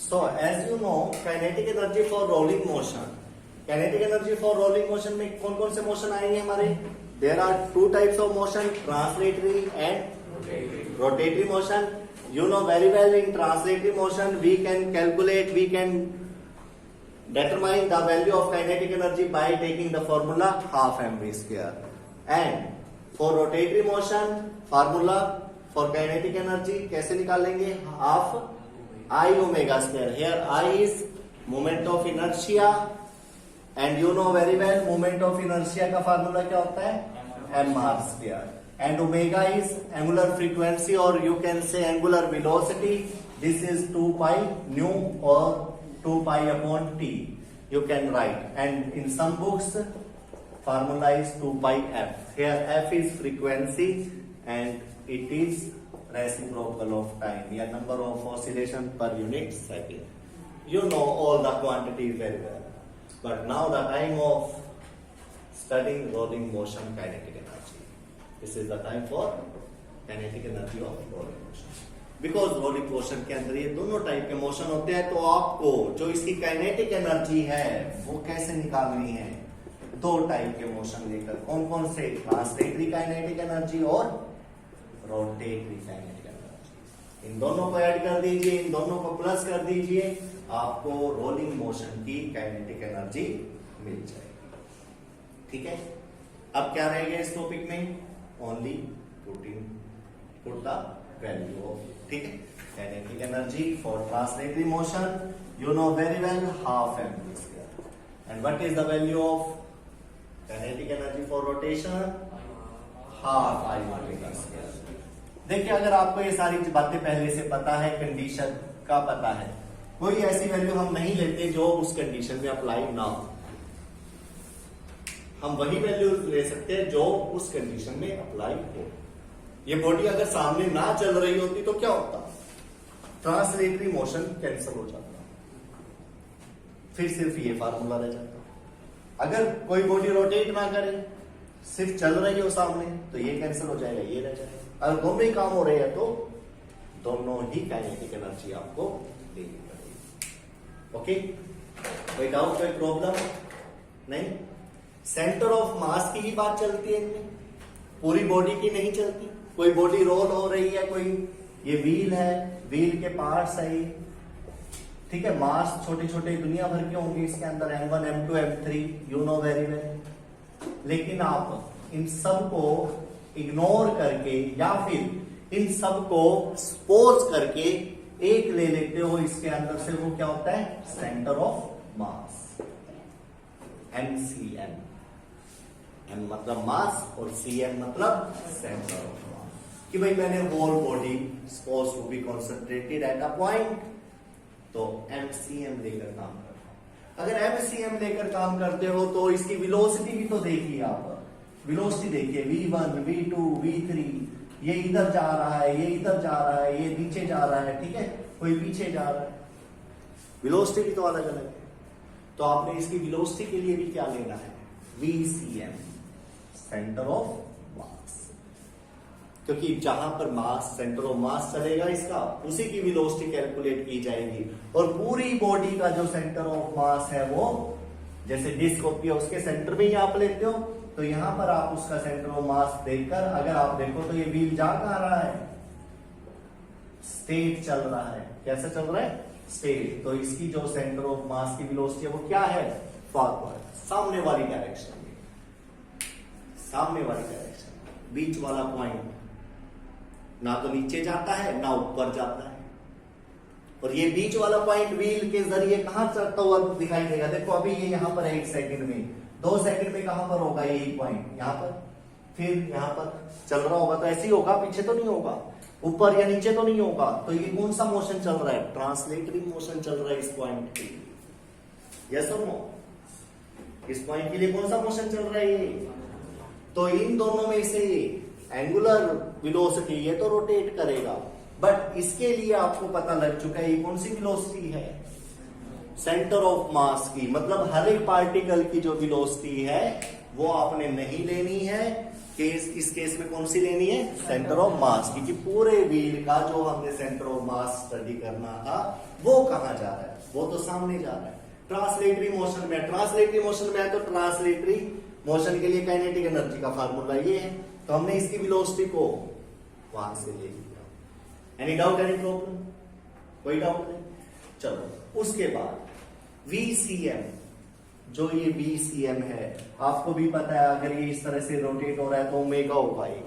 So as you know, kinetic energy for rolling motion. Kinetic energy for rolling motion में कौन कौन से motion आएंगे हमारे? There are two types of motion, translatory and rotatory motion. You know very well in translatory motion we can calculate, we can determine the value of kinetic energy by taking the formula half mv square. And for rotatory motion formula for kinetic energy कैसे निकालेंगे? Half I omega square. Here I is moment of inertia and you know very well moment of inertia का formula क्या होता है? mr square. And omega is angular frequency or you can say angular velocity. This is 2 pi nu or 2 pi upon t. You can write. And in some books formula is 2 pi f. Here f is frequency and it is reciprocal of time, या number of oscillation per unit second. You know all the quantities very well. But now the time of studying rolling motion kinetic energy. This is the time for kinetic energy of rolling motion. Because rolling motion के अंदर ये दोनों type के motion होते हैं, तो आपको जो इसकी काइनेटिक एनर्जी है वो कैसे निकालनी है? दो टाइप के मोशन लेकर. कौन कौन से? ट्रांसलेटरी काइनेटिक एनर्जी और रोटेटरी काइनेटिक एनर्जी. इन दोनों को ऐड कर दीजिए, इन दोनों को प्लस कर दीजिए, आपको रोलिंग मोशन की काइनेटिक एनर्जी मिल जाएगी. ठीक है. अब क्या रह गया इस टॉपिक में? Only put the value of. ठीक है. Kinetic energy for translatory motion you know very well half mv square. And what is the value of kinetic energy for rotation? Half I omega square. देखिए, अगर आपको ये सारी बातें पहले से पता है, कंडीशन का पता है, कोई ऐसी वैल्यू हम नहीं लेते जो उस कंडीशन में अप्लाई ना हो. हम वही वैल्यू ले सकते हैं जो उस कंडीशन में अप्लाई हो. ये बॉडी अगर सामने ना चल रही होती तो क्या होता? ट्रांसलेटरी मोशन कैंसिल हो जाता, फिर सिर्फ ये फार्मूला रह जाता. अगर कोई बॉडी रोटेट ना करे, सिर्फ चल रही हो सामने, तो ये कैंसिल हो जाएगा, ये रह जाएगा. अगर दोनों ही काम हो रहे हैं तो दोनों ही काइनेटिक एनर्जी आपको देनी पड़ेगी. ओके. कोई डाउट, कोई प्रॉब्लम नहीं? सेंटर ऑफ मास की ही बात चलती है इनमें, पूरी बॉडी की नहीं चलती. कोई बॉडी रोल हो रही है, कोई ये व्हील है, व्हील के पार्ट्स है ये. ठीक है. मास छोटे छोटे दुनिया भर के होंगे इसके अंदर, m1 m2 m3 you know very well. लेकिन आप इन सब को इग्नोर करके या फिर इन सब को सपोज करके एक ले लेते हो इसके अंदर से, वो क्या होता है? Centre of mass, MCM. M मतलब मास और CM मतलब सेंटर ऑफ मास. कि भाई मैंने whole body suppose to be concentrated at a point, तो MCM लेकर काम करता हूं. अगर MCM लेकर काम करते हो तो इसकी वेलोसिटी भी तो देखिए आप. वेलोसिटी देखिए, v1 v2 v3, ये इधर जा रहा है, ये इधर जा रहा है, ये नीचे जा रहा है. ठीक है. कोई पीछे जा रहा है. वेलोसिटी भी तो अलग अलग है. तो आपने इसकी वेलोसिटी के लिए भी क्या लेना है? VCM, सेंटर ऑफ मास. क्योंकि जहां पर मास, सेंटर ऑफ मास चलेगा इसका, उसी की वेलोसिटी कैलकुलेट की जाएगी. और पूरी बॉडी का जो सेंटर ऑफ मास है वो, जैसे डिस्क होती है उसके सेंटर में ही आप लेते हो, तो यहां पर आप उसका सेंटर ऑफ मास देखकर अगर आप देखो तो ये व्हील जा कहां रहा है? स्ट्रेट चल रहा है. कैसे चल रहा है? स्ट्रेट. तो इसकी जो सेंटर ऑफ मास की वेलोसिटी है वो क्या है? फॉरवर्ड, सामने वाली डायरेक्शन में. सामने वाली डायरेक्शन, बीच वाला पॉइंट ना तो नीचे जाता है ना ऊपर जाता है. और ये बीच वाला पॉइंट व्हील के जरिए कहां चलता हुआ दिखाई देगा? देखो अभी ये यहां पर 1 सेकंड में, 2 सेकंड में कहां पर होगा? यही पॉइंट यहां पर, फिर यहां पर चल रहा होगा तो ऐसे ही होगा, पीछे तो नहीं होगा, ऊपर या नीचे तो नहीं होगा. तो ये कौन सा मोशन चल रहा है? ट्रांसलेटरी मोशन चल रहा है इस पॉइंट के लिए. यस और नो? इस पॉइंट के लिए कौन सा मोशन चल रहा है ये? तो इन दोनों में से एंगुलर वेलोसिटी ये तो रोटेट करेगा, बट इसके लिए आपको पता लग चुका है ये कौन सी वेलोसिटी है? सेंटर ऑफ मास की. मतलब हर एक पार्टिकल की जो वेलोसिटी है वो आपने नहीं लेनी है, इस केस में कौन सी लेनी है, सेंटर ऑफ मास, क्योंकि पूरे व्हील का जो हमने सेंटर ऑफ मास स्टडी करना था वो कहां जा रहा है, वो तो सामने जा रहा है। ट्रांसलेटरी मोशन में, ट्रांसलेटरी मोशन में है तो ट्रांसलेटरी मोशन के लिए काइनेटिक एनर्जी का फार्मूला ये है, तो हमने इसकी वेलोसिटी को वहां से ले लिया। एनी डाउट, एनी प्रॉब्लम, कोई डाउट नहीं। चलो उसके बाद VCM, जो ये VCM है आपको भी पता है, अगर ये इस तरह से रोटेट हो रहा है तो ओमेगा होगा ये।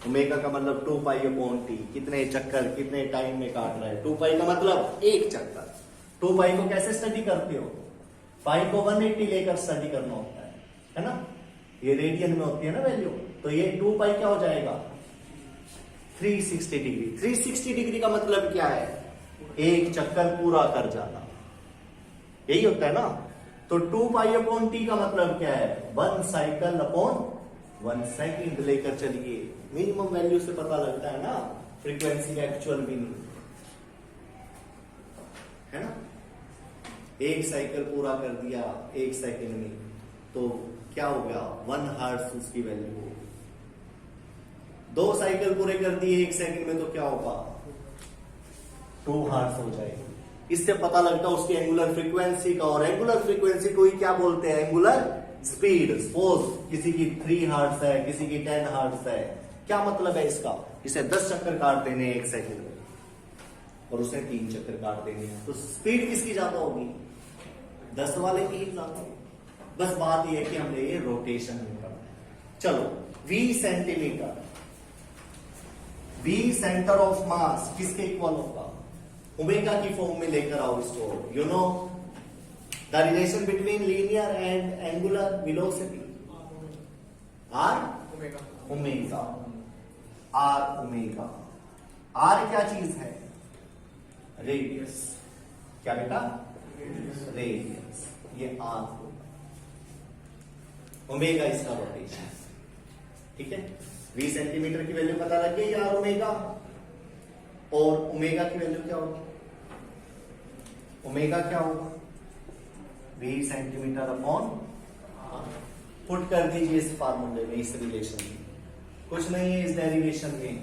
ओमेगा का मतलब 2π/T, कितने चक्कर कितने टाइम में काट रहा है। 2π का मतलब एक चक्कर। 2π को कैसे स्टडी करते हो, पाई को 180 लेकर स्टडी करना होता है ना, ये रेडियन में होती है ना वैल्यू, तो ये 2π क्या हो जाएगा 360 डिग्री। 360 डिग्री का मतलब क्या है, एक चक्कर पूरा कर जाना, यही होता है ना। तो 2π/T का मतलब क्या है, 1 साइकिल अपॉन 1 सेकंड लेकर चलिए। मिनिमम वैल्यू से पता लगता है ना फ्रीक्वेंसी एक्चुअल मीनिंग, है ना। एक साइकिल पूरा कर दिया 1 सेकंड में, तो क्या हो गया 1 हर्ट्ज उसकी वैल्यू होगी। 2 साइकिल पूरे कर दिए 1 सेकंड में, तो क्या होगा 2 हर्ट्ज हो जाएगी। इससे पता लगता है उसकी एंगुलर फ्रीक्वेंसी का, और एंगुलर फ्रीक्वेंसी को ही क्या बोलते हैं, एंगुलर स्पीड। सपोज किसी की 3 हर्ट्ज है, किसी की 10 हर्ट्ज है, क्या मतलब है इसका, इसे 10 चक्कर काट देने 1 सेकंड में और उसे 3 चक्कर काट देंगे, तो स्पीड किसकी ज्यादा होगी, 10 वाले की ही ज्यादा होगी। बस बात यह है कि हमने ये रोटेशन में करना है। चलो V centimetre, V centre of मास किसके इक्वल होगा, ओमेगा की फॉर्म में लेकर आओ इसको। You know the relation between linear and angular velocity, r omega, r omega. R क्या चीज है, रेडियस। क्या बेटा, रेडियस, ये आर होगा, ओमेगा इसका रोटेशन, ठीक है। 20 सेंटीमीटर की वैल्यू पता लग गई, आर ओमेगा, और ओमेगा की वैल्यू क्या होगी, ओमेगा क्या होगा 20 सेंटीमीटर अपॉन, पुट कर दीजिए इस फार्मूले में, इस रिलेशन में। कुछ नहीं है इस डेरिवेशन में,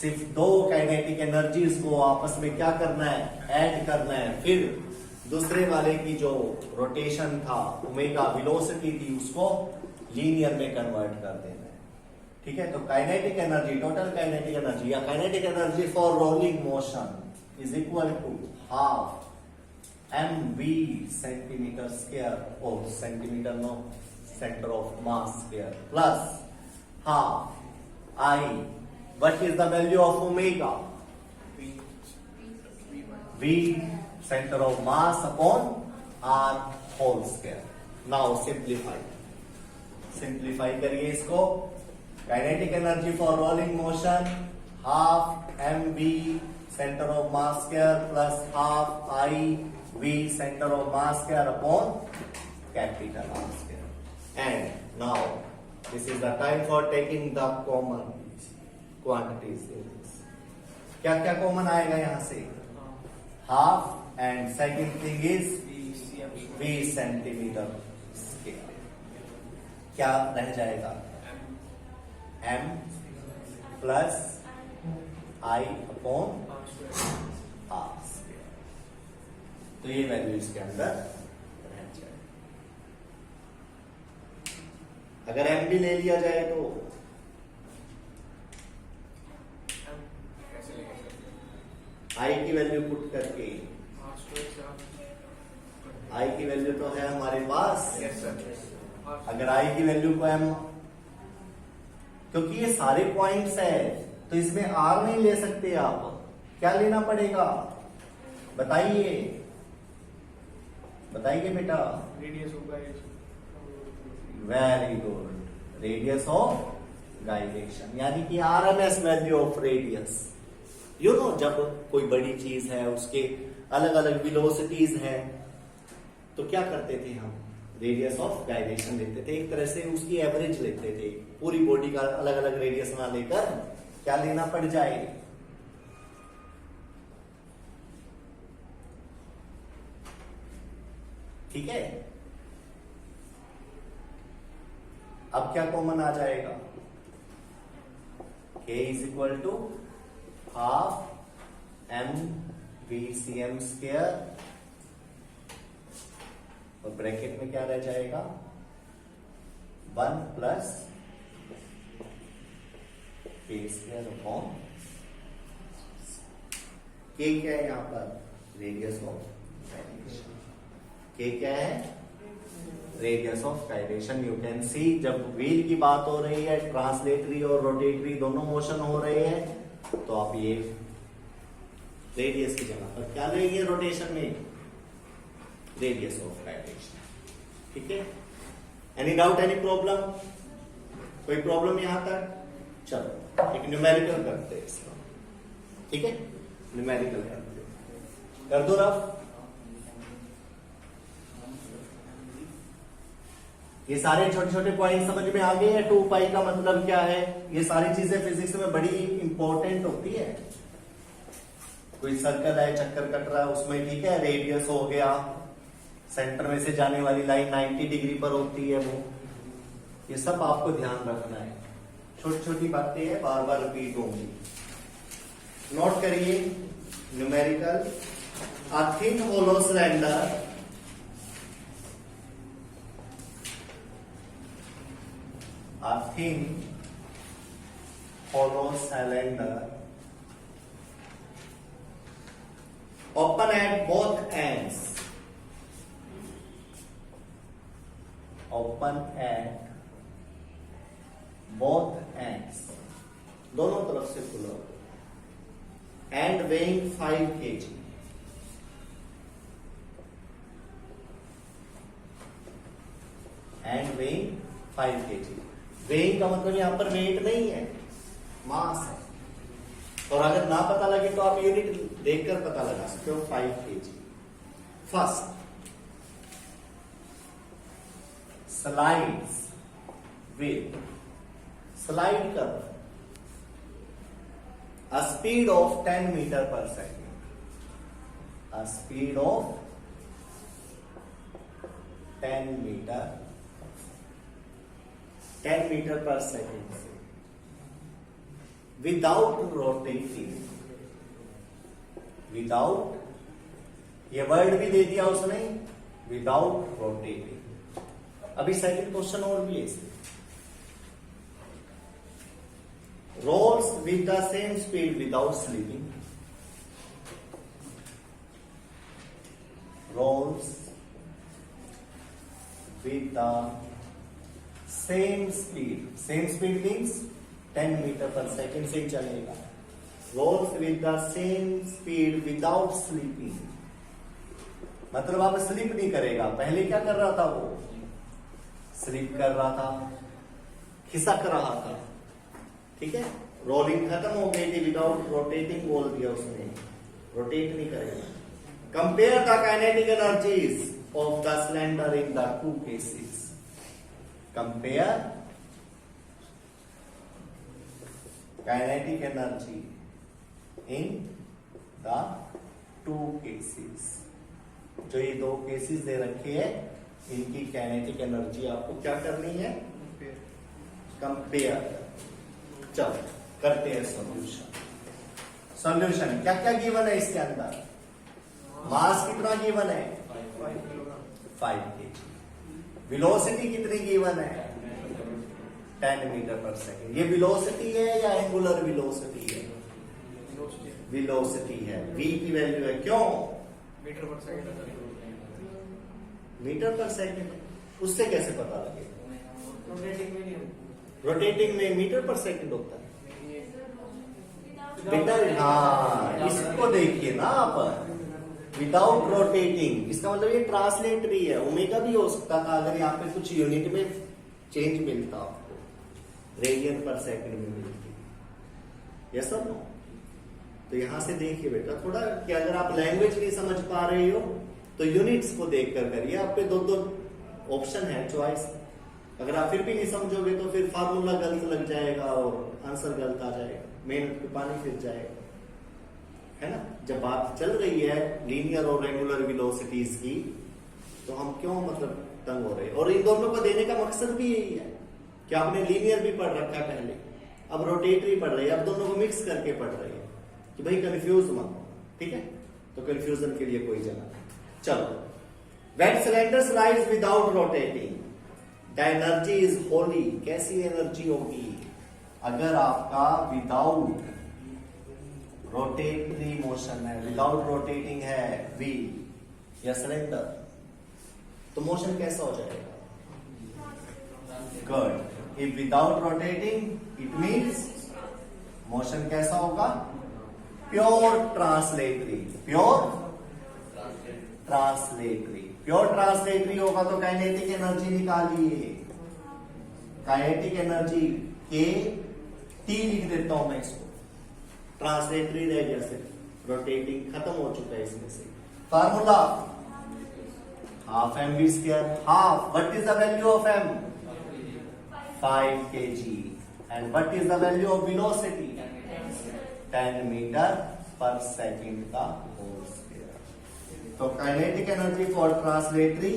सिर्फ 2 काइनेटिक एनर्जीज को आपस में क्या करना है, ऐड करना है, फिर दूसरे वाले की जो रोटेशन था ओमेगा वेलोसिटी थी उसको लीनियर में कन्वर्ट कर देना है, ठीक है। तो kinetic energy, total kinetic energy या kinetic energy for rolling motion is equal to half mv centimetre square, और centimetre no, centre of mass square, plus half I, what is the value of omega, V center of mass upon R whole square. Now simplify करिए इसको। Kinetic energy for rolling motion half mv centre of mass square plus half I V center of mass square upon capital R square. And now this is the time for taking the common quantities in this. क्या क्या common आएगा यहां से, half, and second thing is V centimetre square. क्या रह जाएगा, M plus I upon R square. तो ये वैल्यू इसके अंदर रह जाए। अगर M भी ले लिया जाए तो I की वैल्यू पुट करके, I की वैल्यू तो है हमारे पास, अगर I की वैल्यू को M, क्योंकि ये सारे पॉइंट्स है तो इसमें R नहीं ले सकते आप, क्या लेना पड़ेगा बताइए, बताइए बेटा। रेडियस होगा, वेरी गुड, रेडियस ऑफ गाइडेशन, यानी कि RMS value of radius. You know जब कोई बड़ी चीज है उसके अलग अलग वेलोसिटीज हैं, तो क्या करते थे हम, रेडियस ऑफ गाइडेशन लेते थे, एक तरह से उसकी एवरेज लेते थे, पूरी बॉडी का अलग अलग रेडियस ना लेकर क्या लेना पड़ जाए, ठीक है। अब क्या कॉमन आ जाएगा, k is equal to half m v c m square, और ब्रैकेट में क्या रह जाएगा 1 plus k square upon k क्या है यहां पर, रेडियस ऑफ गायरेशन। k क्या है, radius of gyration. You can see जब व्हील की बात हो रही है, ट्रांसलेटरी और रोटेटरी दोनों मोशन हो रहे हैं, तो आप ये रेडियस की जगह पर क्या लेंगे रोटेशन में, रेडियस ऑफ गायरेशन। ठीक है, एनी डाउट, एनी प्रॉब्लम, कोई प्रॉब्लम यहां तक? चलो एक न्यूमेरिकल करते हैं इसका। ठीक है, न्यूमेरिकल करते हैं, कर दो रफ। ये सारे छोटे छोटे पॉइंट समझ में आ गए हैं? 2 पाई का मतलब क्या है, ये सारी चीजें फिजिक्स में बड़ी इंपॉर्टेंट होती है। कोई सर्कल है, चक्कर कट रहा है उसमें, ठीक है, रेडियस हो गया, सेंटर में से जाने वाली लाइन 90 डिग्री पर होती है वो, ये सब आपको ध्यान रखना है। छोटी छोटी बातें हैं, बार बार रिपीट होंगी, नोट करिए। Numerical, a thin hollow cylinder a thin hollow cylinder open at both ends, open at both ends, दोनों तरफ से खुला, and weighing 5 kg, and weighing 5 kg। Weighing का मतलब यहां पर वेट नहीं है, मास है। और अगर ना पता लगे तो आप यूनिट देखकर पता लगा सकते हो, 5 kg। First, slides with, slide कर a speed of 10 metre per second, a speed of 10 metre per second से, विदाउट रोटेटिंग, विदाउट, ये वर्ड भी दे दिया उसने, विदाउट रोटेटिंग। अभी सेकंड क्वेश्चन और भी है इसमें, rolls with the same speed without slipping, rolls with the same speed means 10 metre per second से चलेगा। Rolls with the same speed without slipping, मतलब अब स्लिप नहीं करेगा। पहले क्या कर रहा था वो, स्लिप कर रहा था, खिसक रहा था, ठीक है, रोलिंग खत्म हो गई थी, विदाउट रोटेटिंग बोल दिया उसने, रोटेट नहीं करेगा। Compare the kinetic energies of the cylinder in the 2 cases, compare kinetic energy in the 2 cases। जो ये 2 केसेस दे रखे हैं, इनकी काइनेटिक एनर्जी आपको क्या करनी है, कंपेयर। चलो करते हैं सॉल्यूशन। सॉल्यूशन क्या क्या गिवन है इसके अंदर, मास कितना गिवन है 5 kg, वेलोसिटी कितनी गिवन है 10 मीटर पर सेकेंड। ये वेलोसिटी है या एंगुलर वेलोसिटी है, वेलोसिटी है, v की वैल्यू है, क्यों, मीटर पर सेकेंड, उससे कैसे पता लगेगा, रोटेटिंग में मीटर पर सेकेंड होता है बेटा। हाँ, इसको देखिए ना आप, विदाउट रोटेटिंग, इसका मतलब ये ट्रांसलेटरी है, ओमेगा भी हो सकता था अगर यहाँ पे कुछ यूनिट में चेंज मिलता आपको, रेडियन पर सेकंड में मिलती, यस और नो। तो यहां से देखिए बेटा थोड़ा कि अगर आप लैंग्वेज नहीं समझ पा रहे हो तो यूनिट्स को देखकर करिए, आप पे 2 ऑप्शन है चॉइस। अगर आप फिर भी नहीं समझोगे तो फिर फार्मूला गलत लग जाएगा और आंसर गलत आ जाएगा, मेहनत पे पानी फिर जाएगा, है ना। जब बात चल रही है लीनियर और रेगुलर वेलोसिटीज की, तो हम क्यों मतलब तंग हो रहे हैं। और इन दोनों को देने का मकसद भी यही है कि कि आपने लीनियर भी पढ़ रखा है पहले, अब रोटेटरी पढ़ रही है, अब दोनों को मिक्स करके पढ़ रही है कि भाई कंफ्यूज मत हो, ठीक है। तो कंफ्यूजन के लिए कोई जगह नहीं। चलो, when cylinders rise without rotating the energy is Holi. कैसी एनर्जी होगी अगर आपका विदाउट रोटेटरी मोशन है, विदाउट रोटेटिंग है व्हील या सिलेंडर, तो मोशन कैसा हो जाएगा? Good. If without rotating it means motion कैसा होगा? Pure translatory. Pure translatory. Pure translatory होगा तो काइनेटिक एनर्जी निकालिए। काइनेटिक एनर्जी के टी लिख देता हूं मैं इसको, ट्रांसलेटरी रह गया, सिर्फ रोटेटिंग खत्म हो चुका है इसमें से। Formula half m v square. Half, what is the value of m? 5 kg। And what is the value of velocity? 10 metre per second का होल स्क्वायर। तो kinetic energy for translatory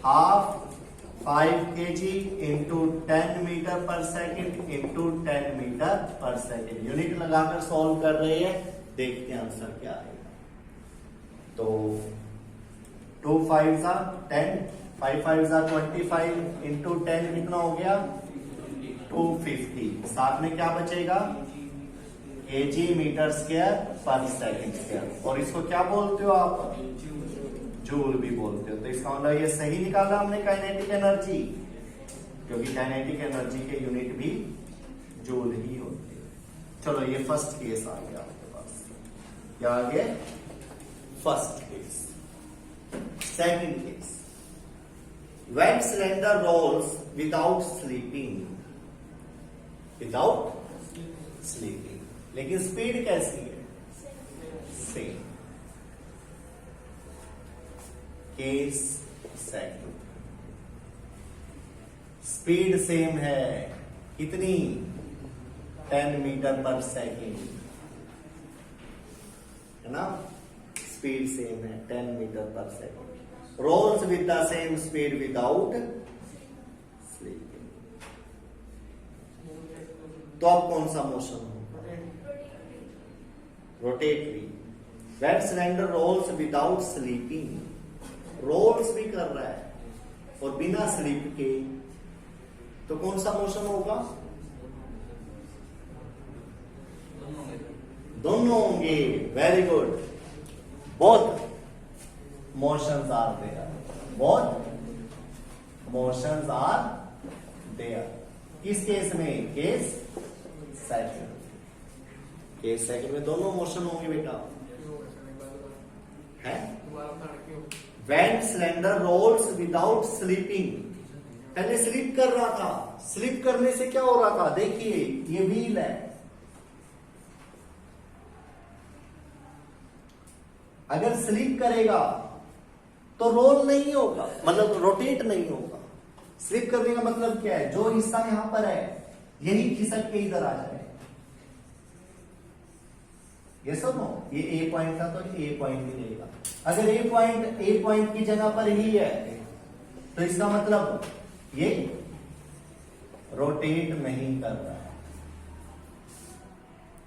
half 5 kg into 10 metre per second into 10 metre per second. Unit लगाकर solve कर रहे हैं, देखते हैं answer क्या आएगा। तो 2 5 10, 5 5 25 इंटू 10 कितना हो गया? 250। साथ में क्या बचेगा? kg मीटर स्क्वायर पर सेकेंड स्क्वायर। और इसको क्या बोलते हो आप? जूल भी बोलते हो। तो इसका मतलब ये सही निकाला हमने काइनेटिक एनर्जी, क्योंकि काइनेटिक एनर्जी के यूनिट भी जूल ही होते हैं। चलो, ये फर्स्ट केस आ गया आपके पास। क्या आ गया? First case. Second case, when cylinder rolls without slipping. Without slipping, लेकिन स्पीड कैसी है? Same. Case second, speed same है। कितनी? 10 मीटर पर सेकेंड, है ना? स्पीड सेम है 10 metre per second. Rolls with the same speed without slipping. तो अब कौन सा मोशन होगा? Rotatory. When cylinder rolls without slipping, rolls भी कर रहा है और बिना स्लीप के, तो कौन सा मोशन होगा? दोनों होंगे। Very good. Both motions are there. Both motions are there. किस केस में? Case second. केस सेकंड में दोनों मोशन होंगे बेटा, है? When cylinder rolls without slipping, पहले स्लीप कर रहा था। स्लीप करने से क्या हो रहा था? देखिए, ये व्हील है, अगर स्लीप करेगा तो रोल नहीं होगा, मतलब रोटेट नहीं होगा। स्लीप करने का मतलब क्या है? जो हिस्सा यहां पर है यही खिसक के इधर आ जाए। ये सुनो, ये ए पॉइंट था तो ए पॉइंट भी मिलेगा। अगर ए पॉइंट की जगह पर ही है तो इसका मतलब ये रोटेट नहीं कर रहा है।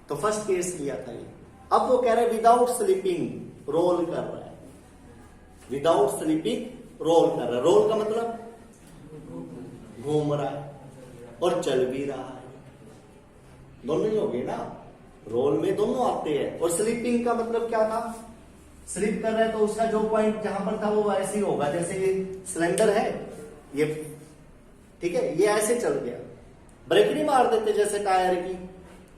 तो फर्स्ट केस लिया था ये। अब वो कह रहा है विदाउट स्लीपिंग रोल कर रहा है। विदाउट स्लीपिंग रोल कर रहा है। रोल का मतलब घूम रहा है और चल भी रहा है, दोनों ही हो गए ना। रोल में दोनों आते हैं। और स्लीपिंग का मतलब क्या था? स्लीप कर रहा है तो उसका जो पॉइंट जहां पर था वो ऐसे ही होगा। जैसे ये सिलेंडर है, ये ठीक है, ये ऐसे चल गया। ब्रेक नहीं मार देते जैसे टायर की,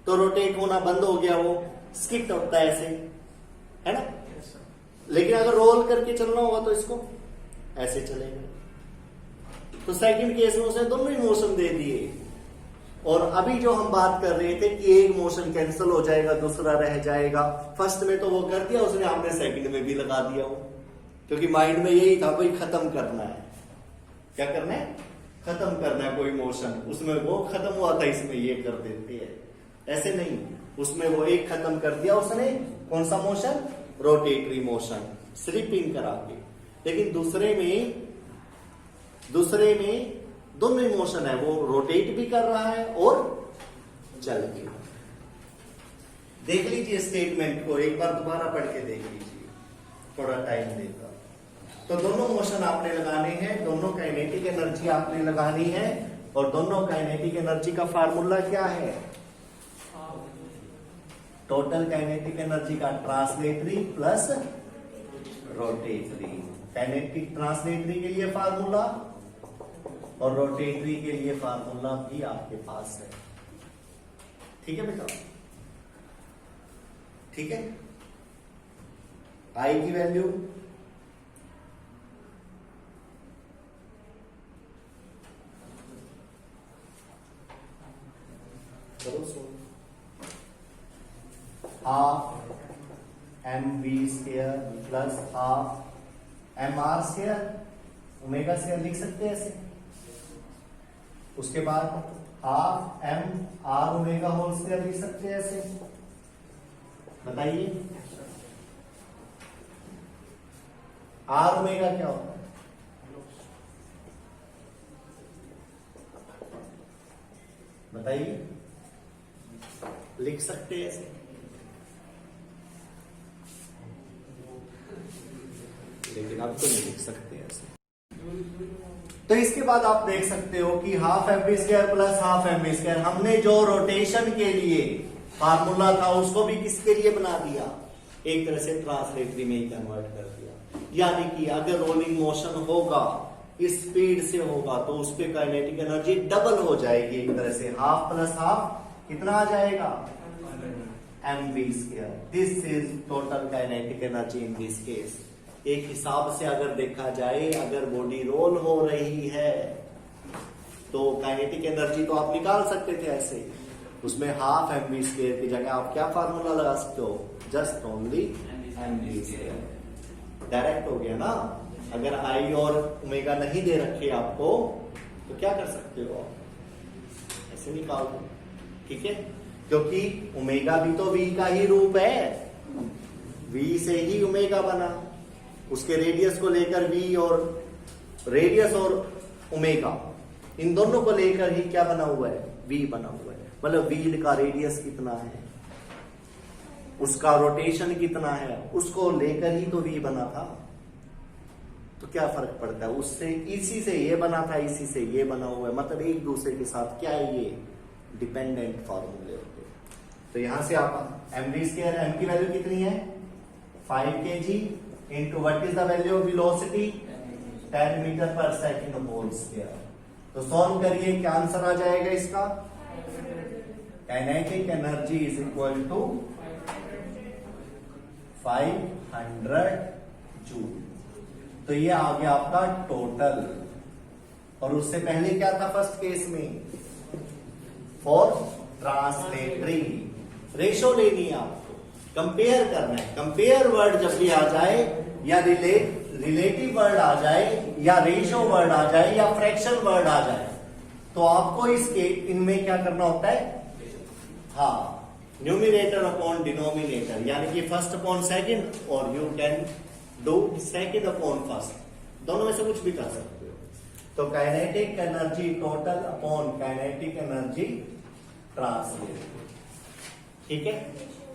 तो रोटेट होना बंद हो गया, वो स्किप होता है ऐसे, है ना? लेकिन अगर रोल करके चलना होगा तो इसको ऐसे चलेगा। तो सेकंड केस में उसने दोनों ही मोशन दे दिए। और अभी जो हम बात कर रहे थे कि एक मोशन कैंसिल हो जाएगा, दूसरा रह जाएगा। फर्स्ट में तो वो कर दिया उसने, हमने सेकंड में भी लगा दिया वो, क्योंकि माइंड में यही था कोई खत्म करना है। क्या करना है? खत्म करना है कोई मोशन। उसमें वो खत्म हुआ था, इसमें ये कर देते हैं। ऐसे नहीं, उसमें वो एक खत्म कर दिया उसने। कौन सा मोशन? रोटेटरी मोशन, स्लीपिंग करा के। लेकिन दूसरे में दोनों ही मोशन है, वो रोटेट भी कर रहा है और चल भी रहा है। देख लीजिए स्टेटमेंट को एक बार दोबारा पढ़ के देख लीजिए, थोड़ा टाइम देकर। तो दोनों मोशन आपने लगाने हैं, दोनों काइनेटिक एनर्जी आपने लगानी है, और दोनों काइनेटिक एनर्जी का फार्मूला क्या है? टोटल काइनेटिक एनर्जी का translatory plus rotatory. Kinetic translatory के लिए फार्मूला और रोटेटरी के लिए फार्मूला भी आपके पास है। ठीक है बेटा, ठीक है। आई की वैल्यू चलो half m v square plus half m r square omega square लिख सकते हैं ऐसे। उसके बाद half m r omega whole square लिख सकते हैं ऐसे। बताइए आर ओमेगा क्या होता है? बताइए, लिख सकते हैं ऐसे। लेकिन आप तो नहीं लिख सकते ऐसे। तो इसके बाद आप देख सकते हो कि half m v square plus half m v square, हमने जो रोटेशन के लिए फार्मूला था उसको भी किसके लिए बना दिया? एक तरह से ट्रांसलेटरी में ही कन्वर्ट कर दिया। यानी कि अगर रोलिंग मोशन होगा, स्पीड से होगा, तो उस पे काइनेटिक एनर्जी डबल हो जाएगी। एक तरह से हाफ प्लस हाफ कितना आ जाएगा? M v square. This is total kinetic energy in this case. एक हिसाब से अगर देखा जाए, अगर बॉडी रोल हो रही है तो काइनेटिक एनर्जी तो आप निकाल सकते थे ऐसे, उसमें हाफ एम बी स्क्वायर की जगह आप क्या फार्मूला लगा सकते हो? Just only m v square. Direct हो गया ना। अगर आई और ओमेगा नहीं दे रखे आपको तो क्या कर सकते हो आप? ऐसे निकाल दो। ठीक है, क्योंकि ओमेगा भी तो वी का ही रूप है, वी से ही ओमेगा बना। उसके रेडियस को लेकर वी, और रेडियस और ओमेगा इन दोनों को लेकर ही क्या बना हुआ है? वी बना हुआ है। मतलब व्हील का रेडियस कितना है, उसका रोटेशन कितना है, उसको लेकर ही तो वी बना था। तो क्या फर्क पड़ता है उससे? इसी से ये बना था, इसी से ये बना हुआ है। मतलब एक दूसरे के साथ क्या है, ये डिपेंडेंट फॉर्मूले होते हैं। तो यहां से आप एम वी स्क्वायर, एम की वैल्यू कितनी है? 5 kg into what is the value of velocity? 10 metre per second whole square. तो सॉल्व करिए, क्या आंसर आ जाएगा इसका? Kinetic energy is equal to 500 joule. तो ये आ गया आपका टोटल। और उससे पहले क्या था फर्स्ट केस में? फॉर ट्रांसलेटरी रेशो लेनी है आपको, कंपेयर करना है। कंपेयर वर्ड जब भी आ जाए, या रिलेटिव वर्ड आ जाए, या रेशो वर्ड आ जाए, या फ्रैक्शन वर्ड आ जाए, तो आपको इसके इनमें क्या करना होता है? हाँ, न्यूमिनेटर अपॉन डिनोमिनेटर, यानी कि फर्स्ट अपॉन सेकंड, और you can do second upon first, दोनों में से कुछ भी कर सकते हो। तो kinetic energy total upon kinetic energy translate. ठीक है,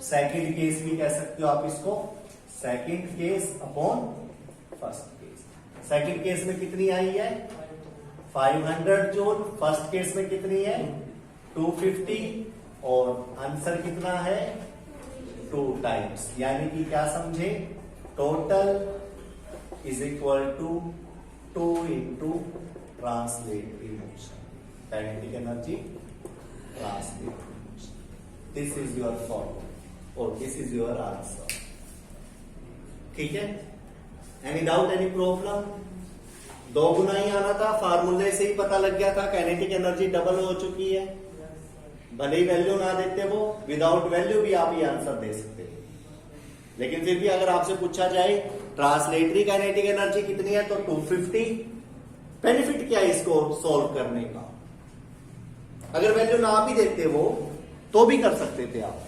सेकंड केस भी कह सकते हो आप इसको, second case upon first case. Second case में कितनी आई है? 500 जूल। फर्स्ट केस में कितनी है? 250। और आंसर कितना है? 2 टाइम्स। यानी कि क्या समझे? Total is equal to 2 into translatory motion, kinetic energy translatory motion. This is your formula और दिस इज योर आंसर। ठीक है, एनी डाउट, एनी प्रॉब्लम? 2 गुना ही आना था, फार्मूले से ही पता लग गया था काइनेटिक एनर्जी डबल हो चुकी है। भले ही वैल्यू ना देते वो, विदाउट वैल्यू भी आप ये आंसर दे सकते हैं। लेकिन फिर भी अगर आपसे पूछा जाए ट्रांसलेटरी काइनेटिक एनर्जी कितनी है, तो 250। बेनिफिट क्या है इसको सॉल्व करने का? अगर वैल्यू ना भी देते वो तो भी कर सकते थे आप।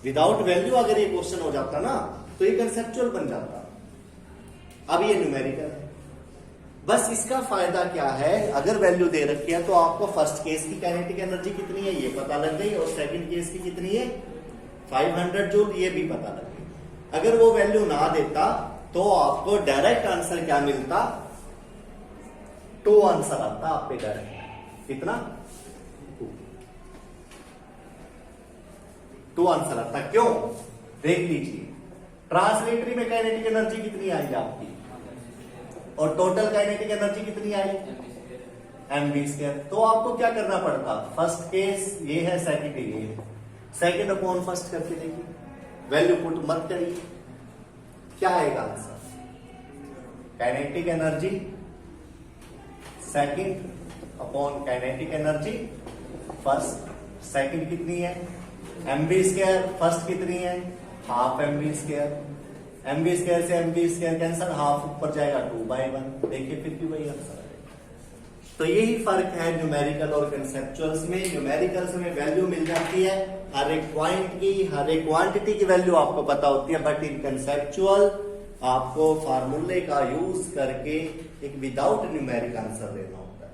विदाउट वैल्यू अगर ये क्वेश्चन हो जाता ना, तो ये कंसेप्चुअल बन जाता। अब ये न्यूमेरिकल है, बस इसका फायदा क्या है, अगर वैल्यू दे रखी है तो आपको फर्स्ट केस की काइनेटिक एनर्जी कितनी है ये पता लग गई, और सेकंड केस की कितनी है 500 जूल ये भी पता लग गई। अगर वो वैल्यू ना देता तो आपको डायरेक्ट आंसर क्या मिलता, 2 आंसर आता आप पे डायरेक्ट, कितना 2 आंसर आता। क्यों, देख लीजिए ट्रांसलेटरी में काइनेटिक एनर्जी कितनी आई आपकी, और टोटल काइनेटिक एनर्जी कितनी आई mv²। तो आपको क्या करना पड़ता, फर्स्ट केस ये है, सेकंड ये है, सेकंड अपॉन फर्स्ट करके देखिए, वैल्यू पुट मत करिए, क्या आएगा answer, kinetic energy second upon kinetic energy first. Second कितनी है mv², फर्स्ट कितनी है हाफ mv², mv² से mv² कैंसर, हाफ ऊपर जाएगा 2/1, देखिए फिर भी वही आंसर है। तो यही फर्क है न्यूमेरिकल और कंसेप्चुअल्स में। न्यूमेरिकल्स में वैल्यू मिल जाती है हर एक पॉइंट की, हर एक क्वांटिटी की वैल्यू आपको पता होती है, बट इन कंसेप्चुअल आपको फार्मूले का यूज करके एक विदाउट न्यूमेरिक आंसर देना होता है,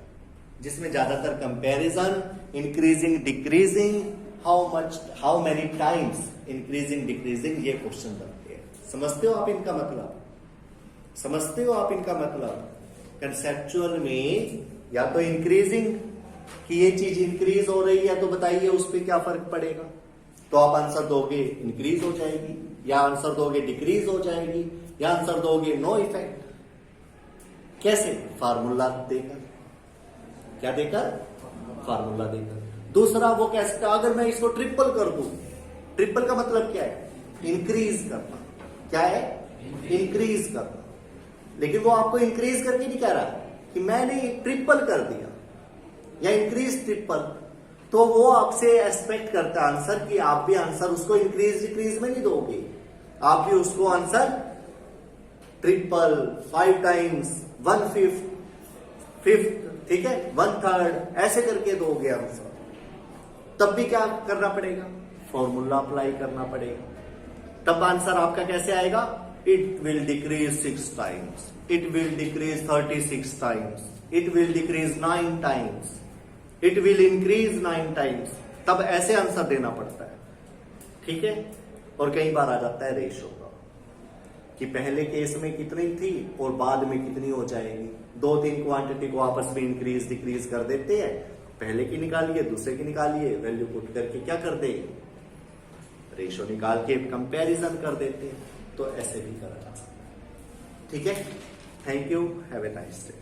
जिसमें ज्यादातर comparison, increasing decreasing, how many times increasing decreasing, ये क्वेश्चन बनते हैं। समझते हो आप इनका मतलब, समझते हो आप इनका मतलब। कंसेप्चुअल में या तो इंक्रीजिंग कि ये चीज इंक्रीज हो रही है तो बताइए उस पर क्या फर्क पड़ेगा, तो आप आंसर दोगे इंक्रीज हो जाएगी, या आंसर दोगे डिक्रीज हो जाएगी, या आंसर दोगे नो इफेक्ट। कैसे, फार्मूला देकर, क्या देकर, फार्मूला देकर। दूसरा वो कैसे, अगर मैं इसको ट्रिपल कर दूं, ट्रिपल का मतलब क्या है, इंक्रीज करना, क्या है, इंक्रीज करना। लेकिन वो आपको इंक्रीज करके नहीं कह रहा कि मैंने ट्रिपल कर दिया या इंक्रीज ट्रिपल, तो वो आपसे एक्सपेक्ट करता है आंसर कि आप भी आंसर उसको इंक्रीज डिक्रीज में नहीं दोगे, आप भी उसको आंसर ट्रिपल, 5 टाइम्स, 1/5, ठीक है, 1/3 ऐसे करके दोगे आंसर। तब भी क्या करना पड़ेगा, फॉर्मूला अप्लाई करना पड़ेगा। तब आंसर आपका कैसे आएगा, it will decrease 6 times, it will decrease 36 times, it will decrease 9 times, it will increase 9 times. तब ऐसे आंसर देना पड़ता है, ठीक है। और कई बार आ जाता है रेशो का, कि पहले केस में कितनी थी और बाद में कितनी हो जाएगी। 2-3 क्वांटिटी को आपस में इंक्रीज डिक्रीज कर देते हैं, पहले की निकालिए दूसरे की निकालिए, वैल्यू पुट करके क्या कर दे, रेशो निकाल के कंपैरिजन कर देते हैं। तो ऐसे भी करा जा सकता है, ठीक है। Thank you, have a nice day.